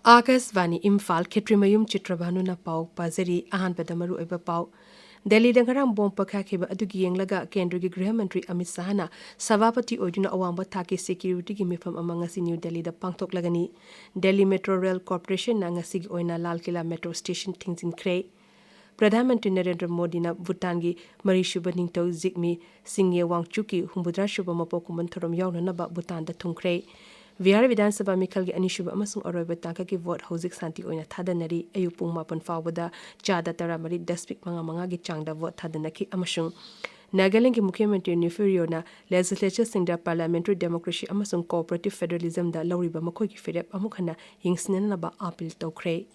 Akashvani Imphal Kshetrimayum Chitrabhanu na pau pazari ahanpada maru oiba pau Delhi dangarang bom pakhakiba adugi yenglaga Kendra Griha Mantri Amit Shah na Sabapati oiduna awangba thaki security gi mifam ama ngasi New Delhi da pangthoklagani Delhi Metro Rail Corporation na ngasi gi oina Lal Killa Metro Station thingjinkhre Pradhan Mantri Narendra Modi na Bhutan gi Marishuba Ningtau Zigmi Singye Wangchuki Humbudra Shuba Mapokuman Thorom Yauna na ba Bhutan da thungkhre Vihar Vidhan Sabha Mikhal gi anishuba amasung aroiba tangka gi vote hojik santi oina thadanari ayupung mapan fawada chada taramari daspik manga gi changda vote thadanaki amasung Nagaland ki Mukhyamantri Nifuriyo na legislature singda parliamentary democracy amasung cooperative federalism da lawriba makhoi gi firep amukhana yingsinana ba appeal tawkhre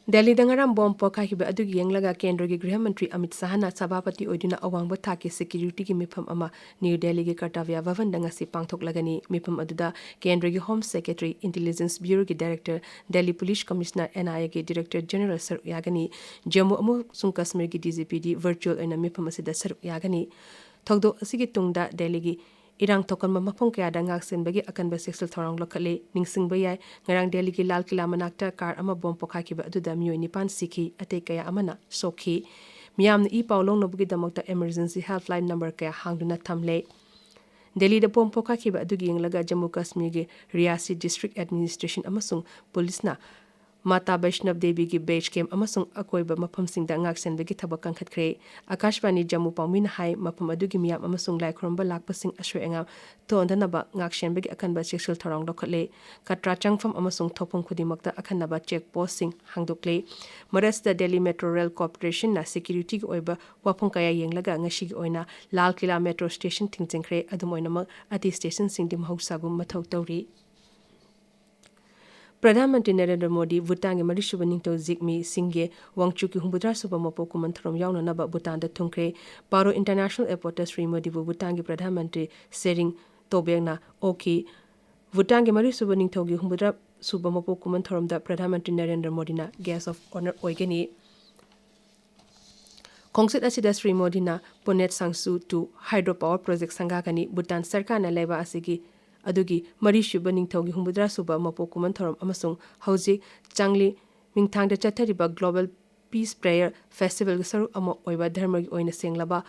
Delhi dangaram bom pokahiba adugi yenglaga Kendra gi Griha Mantri Amit Shah na Sabapati oiduna awangba thaki security gi mifam ama New Delhi gi Kartavya Bhavan da ngasi pangthoklagani mifam aduda Kendra gi Home Secretary Intelligence Bureau gi Director Delhi Police Commissioner NIA gi Director General Sar Yagani Jammu amasung Kashmir gi DGPD virtual oina mifam asida Sar Yagani thogdo asigi tungda Delhi gi Irang tokan mapong kaya da ngaksen bagi akan ba sexual thorang lokale ningsing bayai ngarang Delhi ki Lal Killa manakta kar ama bom pokaki ba aduda miyoi nipan sikhi ate kaya amana sokhi miyam i paulong nobugi damakta emergency helpline number kaya hangduna thamle Delhi da bom pokaki ba adugi yenglaga Jammu Kashmir gi Riyasi District Administration amasung police na Mata Vaishnav Devi gi base camp amasung akoiba mafam singda ngaksen bagi thabak kangkhatkre Akashvani Jammu Paumin hai mafam adugi miyam amasung laikhromba lakpasing ashwenga tondanaba ngaksen bagi akanba sexual thorang lokhle katra changfam amasung thopom khudimakta akanaba check post sing hangdokle Marasta Delhi Metro Rail Corporation na security gi oiba wapong kaya yenglaga ngashi gi oina Lal Killa Metro Station thingjengkhre adumoinamak ati station singdi mahausagum mathau tawri Pradhan Mantri Narendra Modi Bhutan ge Marishuba Ningtau Zigmi Singye Wangchuki Humbudra Suba Mapokuman Thorom Yauna Naba Bhutan da thungkre Paro International Airport Sri Modi Bhutan ge Pradhan Mantri Sering Tobengna Oki Bhutan ge Marishuba Ningtau ge Humbudra Suba Mapokuman Thorom da Pradhan Mantri Narendra Modi na guest of honor oigani Kongsit asida Sri Modi na Punet Sangsu 2 hydropower project sangakani Bhutan sarkar na leba asigi adugi Marishuba Ningtaugi Humbudra Suba Mapokuman Thorom amasung hauji changli mingthangda chathariba Global Peace Prayer Festival gi saru ama oiba dharma gi oina senglaba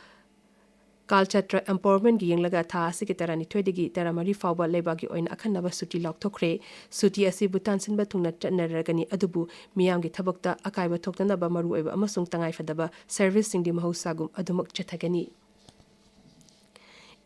Culture Empowerment gi yenglaga tha asigi tarani thoidigi taramari fawba leba gi oina akhanaba suti lokthokre suti asi Bhutan sinba thungna chanaragani adubu miyam gi thabakta akaiba thoktanaba maru oiba amasung tangai fadaba service singdi mahausagum adumak chathagani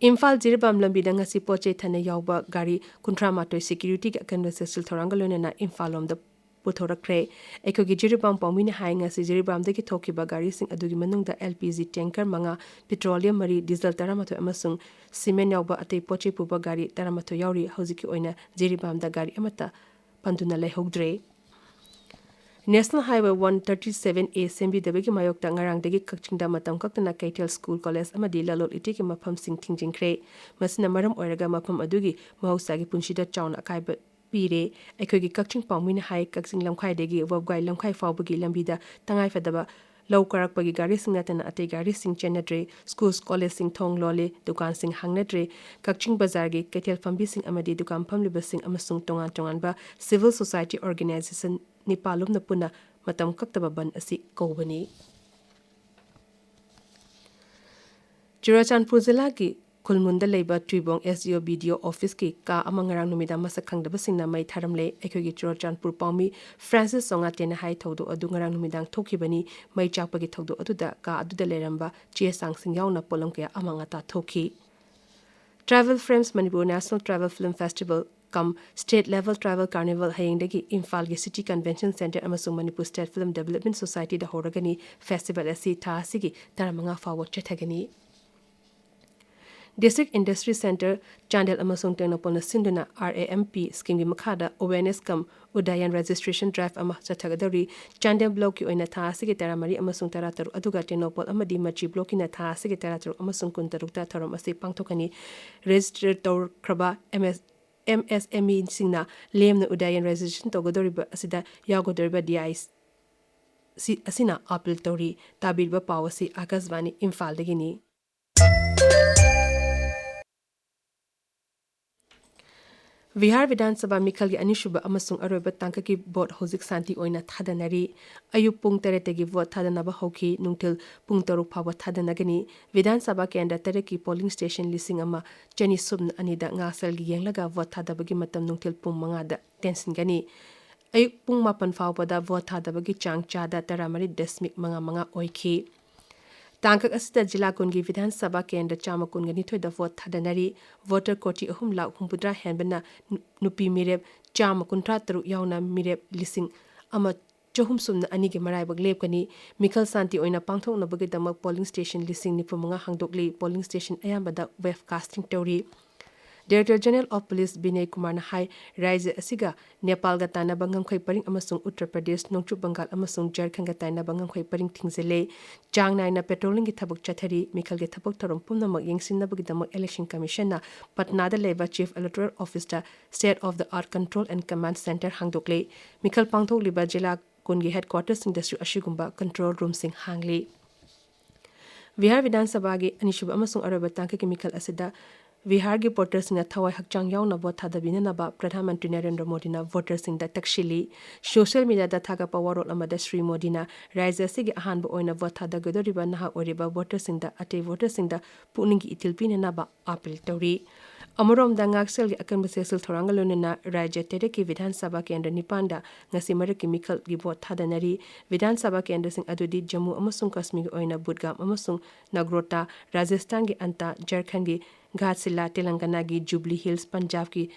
Imphal Jiribam lambi da ngasi poche thana yawba gari kuntra matoi security ga kan sexual thorangalone na Imphal om da puthorakre ekogi Jiribam pawmini hai ngasi Jiribam da ki thokiba gari sing adugi manung da LPG tanker manga petroleum mari diesel taramato amasung cement yawba atei poche puba gari taramato yawri hojiki oina Jiribam da gari amata panduna lehogdre National Highway 137A Sembi Dabegi Mayok Tangarang Degi Kakchingda Matam Kaktana Kaitel School College Amadi Lalol Itiki Mapam Sing Tingjingkre Masina Maram Oiraga Mapam Adugi Mausagi Punshida Chown Akai Pire Ekogi Kakching Pawmin Hai Kakching Lamkai Degi Wabgai Lamkai Fawbagi Lambida Tangai Fadaba Low Karakpagi Gari Sing Natana Ate Gari Sing Chenadre Schools College Sing Thong Lole Dukan Sing Hangnadre Kakching Bazargi Kaitel Fambi Sing Amadi Dukan Pamliba Sing Amasung Tongan Tonganba Civil Society Organization Nipalum na puna matam kaktaba ban asi kawbani Churachandpur Zilla ki Kulmunda Leiba Tribong SDO BDO Office ki ka amangarang numida masakangdaba singna mai tharamle ekhogi Churachandpur Pawmi Francis Songa tena hai thodo adu ngarang numidang thokibani mai chakpagi thodo aduda ka aduda leramba che sang sing yauna polam kya amangata thoki Travel Frames Manipur National Travel Film Festival Come State Level Travel Carnival Hayengdagi Imphal gi City Convention Center amasung Manipur State Film Development Society da horagani festival asi tha asigi taramanga fawo chathagani District Industry Center Chandel amasung Tenopol na sinduna RAMP scheme gi makhada awareness kam udayan registration drive ama chathagadari Chandel block ki oina tha asigi taramari amasung tarataru aduga Tenopol amadi machi block na tha asigi tarataru amasung kuntaruk ta tharom asi pangthokani register tor kraba MSME singna lemna udayan registration togodoriba asida yagodoriba DIS asina appeal tori tabirba pawasi Akashvani Imphal dagini Bihar Vidhan Sabha Mikhalgi Anishuba Amasung Aroba Tankaki Bot Hozik Santi Oina Thadanari, Ayup Pung Teretegi Vot Thadanaba Hoki, Nuntil Pung Taru Pawa Thadanagani, Vidhan Sabha Kenda Tereki Polling Station Lissing Ama, Jenny Subn Anida Ngaselgi Yanglaga Vot Thadabagi Matam Nuntil Pung Mangada, Tensingani. Ayup Pung Mapan Fawada Vot Thadabagi Chang Chada Taramari Desmik Manga Oiki. Tangkak asida jila kungi Vidhan Sabha Kendra Chama Kungani to the vote Tadanari, voter koti ahum lau humpudra henbana nupi mireb, Chama Kuntra Tru Yauna mireb lissing ama Johum Sumna Anigi Maribag Lepkani, Mikhal Santi Oina Pangthok Nabagidama polling station lissing Nipumanga Hangdokli polling station Ayambada webcasting Tori. Director General of Police Priyokumar na hai Raja Asiga Nepal ga tana bangam khoi paring amasung Uttar Pradesh Nongchu Bengal amasung Jharkhand ga tana bangam khoi paring thingzele jang nai na patrolling gi thabuk chathari Mikhal ge thabuk thorom pumnamak yengsin nabagi damak election commission na Patna da leba chief electoral officer state of the art control and command center hangdokle Mikhal pangthok liba jila kungi headquarters industry ashigumba control room sing hangli Bihar Vidhan Sabha gi anishuba amasung araba tangka ki Mikhal asida Bihar gi voters na thawai hakchang yaw na bot thadabina na ba Pradhan Mantri Narendra Modi na voters sing da takshili social media da thaga power amada Sri Modi na Raja sigi ahan ba oina vot thadagodoriba na ha oriba voters sing da ate voters sing da puningi itilpina na ba appeal tori Amorom da ngaksel gi akan basesel thorangalone na Raja Tereki Vidhan Sabha Kendra Nipanda ngasi maraki Mikhal gi vot thadanari Vidhan Sabha Kendra sing adudi Jammu amasung Kashmir gi oina Budgam amasung Nagrota Rajasthan gi anta Jharkhand gi Ghatsila Telangana gi Jubilee Hills Punjab gi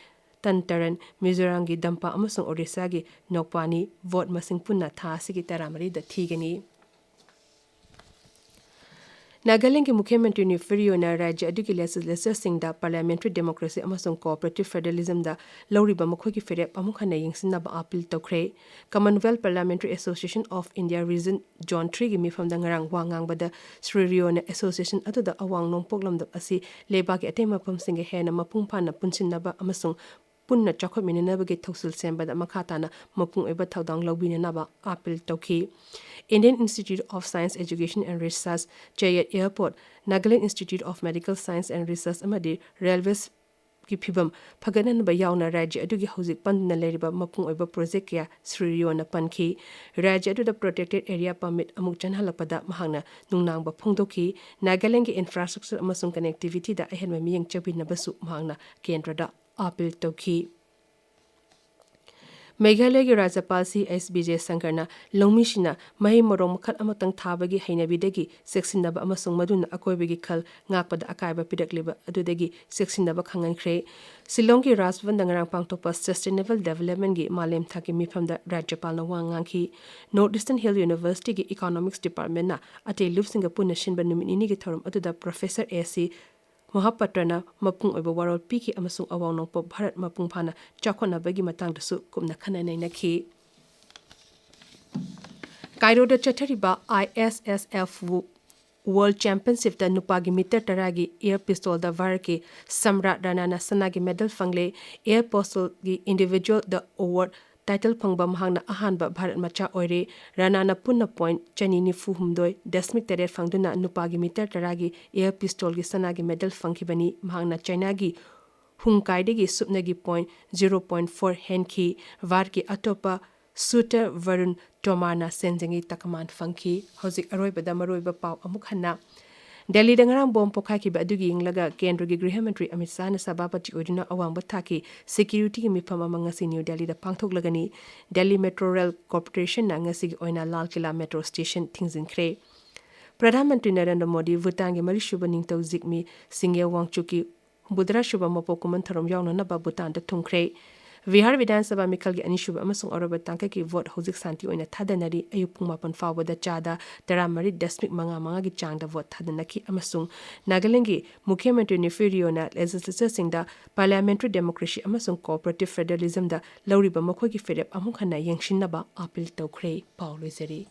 Tantaran Mizoram gi Dampa amasung Orissa gi Nokpani vote masing punna tha sigi taramari da thigani Nagaland ki Mukhyamantri ni Firyona Rajya adugi lesser sing da parliamentary democracy amasung cooperative federalism da lawriba makhoi ki ferep amukhana yingsinna ba appeal tokre Commonwealth Parliamentary Association of India Region Zone 3 gi mifam da ngarang wangang bada Sri Riona Association atuda awang nongpoklam da asi leba ki atema pam singe hena mapung phana punsinna ba amasung punna chakho minanabage thausul semba da makhatana mapung eba thaudang lawbina naba appeal tokhi Indian Institute of Science Education and Research Chayat Airport Nagaland Institute of Medical Science and Research amadi Railways ki phibam phaganan ba yauna rajya adugi hozik pandna leriba mapung oiba project ya Sri Riona pankhi rajya adu the protected area permit amuk chanhalapada mahangna nungnang ba phongdoki Nagaland ki infrastructure amasung connectivity da ahenma miyeng chabina basu mahangna kendra da appeal tokhi Meghalaya gi Rajapal CSBJ Sankarna Longmishina Mahi Morong Makhat Amatang Thabagi Hainabidagi Sexinaba Amasung Maduna Akoibagi Khal Ngakpada Akaiba Pidakleba Adudagi Sexinaba Khangankre Silongi Rasvan Dangarang Pangtopa Sustainable Development gi Malem Thaki Mifam da Rajapal na Wangangki Northeastern Hill University gi Economics Department na Ate Lup Singapore Nation Banumini gi Thorum Aduda Professor AC Mahapatrana mapung oiba warol piki amasung awang nongpo Bharat mapung phana chakona bagi matang dasu kumna khananai nakhi Cairo da chathariba ISSF World Championship da nupagi meter taragi air pistol da varke Samrat Ranana sanagi medal fangle air pistol gi individual the award title phangba mahangna ahanba Bharat macha oire Ranana punna point chanini fuhumdoi desmik teret phangduna nupagi meter taragi air pistol gi sanagi medal phangkhibani mahangna China gi hungkaidegi supnagi point 0.4 henki varki atopa Suter Varun Tomana Senjengi Takaman Funky Hozik Aroibada Maroiba Pau Amukhanna Delhi dangarang bom pokai ki adugi inglaga Kendra gi Griha Mantri Amit Shah na sabapati odina awang bathaki security gi mifam amanga si New Delhi da pangthok lagani Delhi Metro Rail Corporation na ngasi gi oina Lal Kila Metro Station thingzin khre Pradhan Mantri Narendra Modi Bhutan gi mari shuba ningtau zikmi Singye Wangchuki Budra shuba mapokuman tharom yawna na ba Bhutan da thungkhre Bihar Vidhan Sabha Mikhal gi anishuba amasung oroba tangka ki vote hozik santi oina thadanari ayupung mapan fawada chada taramari desmik manga gi changda vote thadanaki amasung Nagaland gi Mukhyamantri Nifiriona legislature singda parliamentary democracy amasung cooperative federalism da lawriba makhoi gi ferep amukhana yengshinnaba appeal tawkhre paulozeri